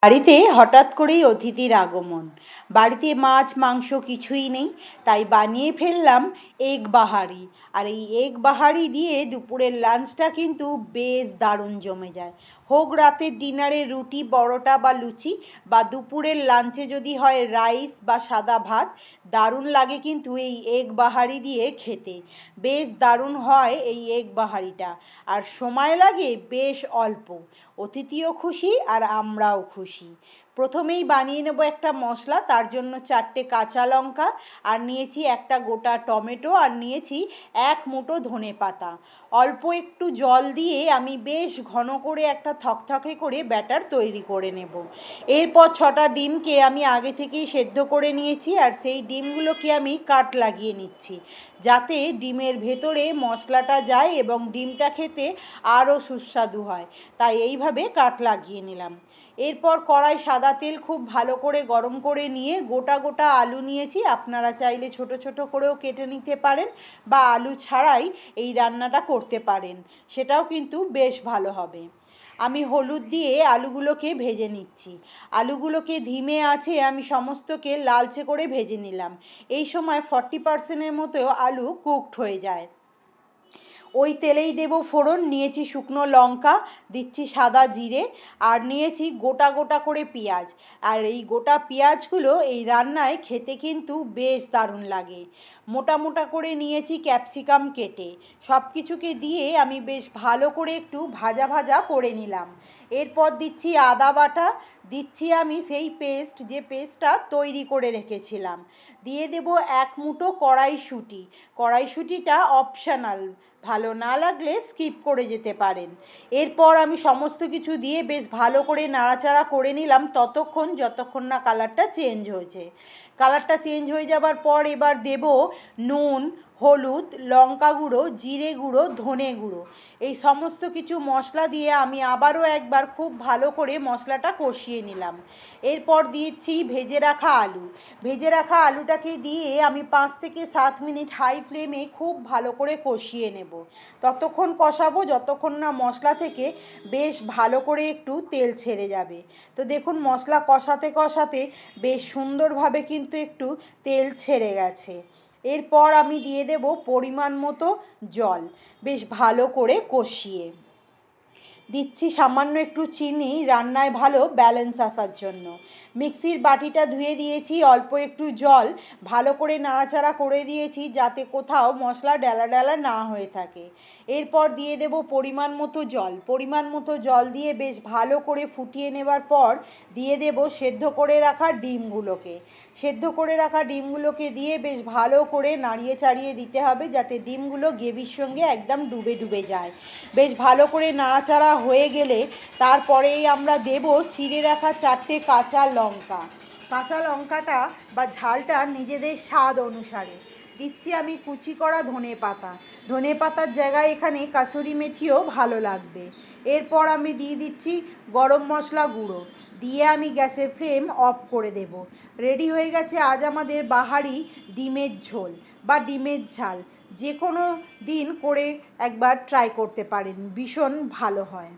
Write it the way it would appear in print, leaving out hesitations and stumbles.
বাড়িতে হঠাৎ করেই অতিথির আগমন। বাড়িতে মাছ মাংস কিছুই নেই, তাই বানিয়ে ফেললাম এগ বাহারি। আর এই এগ বাহারি দিয়ে দুপুরের লাঞ্চটা কিন্তু বেশ দারুণ জমে যায়। হোক রাতের ডিনারে রুটি পরোটা বা লুচি, বা দুপুরের লাঞ্চে যদি হয় রাইস বা সাদা ভাত, দারুণ লাগে কিন্তু এই এগ বাহারি দিয়ে খেতে। বেশ দারুণ হয় এই এগ বাহারিটা, আর সময় লাগে বেশ অল্প। অতিথিও খুশি আর আমরাও খুশি। প্রথমেই বানিয়ে নেব একটা মশলা। তার জন্য 4টে কাঁচা লঙ্কা, আর নিয়েছি একটা গোটা টমেটো, আর নিয়েছি 1 মুঠো ধনে পাতা। অল্প একটু জল দিয়ে আমি বেশ ঘন করে একটা থকথকে করে ব্যাটার তৈরি করে নেব। এরপর 6টা ডিমকে আমি আগে থেকেই সেদ্ধ করে নিয়েছি, আর সেই ডিমগুলোকে আমি কাট লাগিয়ে নিচ্ছি, যাতে ডিমের ভেতরে মশলাটা যায় এবং ডিমটা খেতে আরও সুস্বাদু হয়। তাই এইভাবে কাট লাগিয়ে নিলাম। এরপর কড়াই সাদা তেল খুব ভালো করে গরম করে নিয়ে গোটা গোটা আলু নিয়েছি। আপনারা চাইলে ছোট ছোট করেও কেটে নিতে পারেন, বা আলু ছাড়াই এই রান্নাটা করতে পারেন, সেটাও কিন্তু বেশ ভালো হবে। আমি হলুদ দিয়ে আলুগুলোকে ভেজে নিচ্ছি। আলুগুলোকে ধিমে আঁচে আমি সমস্তকে লালচে করে ভেজে নিলাম। এই সময় 40%-এর মতো আলু কুকড হয়ে যায়। ওই তেলেই দেব ফোড়ন। নিয়েছি শুকনো লঙ্কা, দিচ্ছি সাদা জিরে, আর নিয়েছি গোটা গোটা করে পেঁয়াজ। আর এই গোটা পেঁয়াজগুলো এই রান্নায় খেতে কিন্তু বেশ দারুণ লাগে। মোটা মোটা করে নিয়েছি ক্যাপসিকাম কেটে। সব কিছুকে দিয়ে আমি বেশ ভালো করে একটু ভাজা ভাজা করে নিলাম। এরপর দিচ্ছি আদা বাটা, দিচ্ছি আমি সেই পেস্ট, যে পেস্টটা তৈরি করে রেখেছিলাম। দিয়ে দেব 1 মুঠো কড়াইশুঁটি। কড়াইশুঁটিটা অপশনাল, ভালো না লাগলে স্কিপ করে যেতে পারেন। এরপর আমি সমস্ত কিছু দিয়ে বেশ ভালো করে নাড়াচাড়া করে নিলাম ততক্ষণ যতক্ষণ না কালারটা চেঞ্জ হয়েছে। কালারটা চেঞ্জ হয়ে যাবার পর এবার দেব নুন, হলুদ, লঙ্কা গুঁড়ো, জিরে গুঁড়ো, ধনে গুঁড়ো। এই সমস্ত কিছু মশলা দিয়ে আমি আবারও একবার খুব ভালো করে মশলাটা কষিয়ে নিলাম। এরপর দিয়েছি ভেজে রাখা আলু। ভেজে রাখা আলুটাকে দিয়ে আমি 5 থেকে 7 মিনিট হাই ফ্লেমে খুব ভালো করে কষিয়ে নেব। ততক্ষণ কষাবো যতক্ষণ না মশলা থেকে বেশ ভালো করে একটু তেল ছেড়ে যাবে। তো দেখুন, মশলা কষাতে কষাতে বেশ সুন্দরভাবে কিন্তু একটু তেল ছেড়ে গেছে। এরপর আমি দিয়ে দেব পরিমাণ মতো জল, বেশ ভালো করে কষিয়ে দিচ্ছি সামান্য একটু চিনি, রান্নায় ভালো ব্যালেন্স আসার জন্য। মিক্সির বাটিটা ধুয়ে দিয়েছি, অল্প একটু জল ভালো করে নাড়াচাড়া করে দিয়েছি, যাতে কোথাও মশলা ডেলা ডেলা না হয়ে থাকে। এরপর দিয়ে দেব পরিমাণ মতো জল। পরিমাণ মতো জল দিয়ে বেশ ভালো করে ফুটিয়ে নেবার পর দিয়ে দেব সেদ্ধ করে রাখা ডিমগুলোকে। সেদ্ধ করে রাখা ডিমগুলোকে দিয়ে বেশ ভালো করে নাড়িয়ে চাড়িয়ে দিতে হবে, যাতে ডিমগুলো গ্রেভির সঙ্গে একদম ডুবে ডুবে যায়। বেশ ভালো করে নাড়াচাড়া হয়ে গেলে তারপরেই আমরা দেব চিড়ে রাখা 4টে কাঁচা লঙ্কা। কাঁচা লঙ্কাটা বা ঝালটা নিজেদের স্বাদ অনুসারে। দিচ্ছি আমি কুচি করা ধনে পাতা। ধনে পাতার জায়গায় এখানে কাসুরি মেথিও ভালো লাগবে। এরপর আমি দিয়ে দিচ্ছি গরম মশলা গুঁড়ো, দিয়ে আমি গ্যাসের ফ্লেম অফ করে দেব। রেডি হয়ে গেছে আজ আমাদের বাহারি ডিমের ঝোল বা ডিমের ঝাল। যে কোনো দিন করে একবার ট্রাই করতে পারেন, ভীষণ ভালো হয়।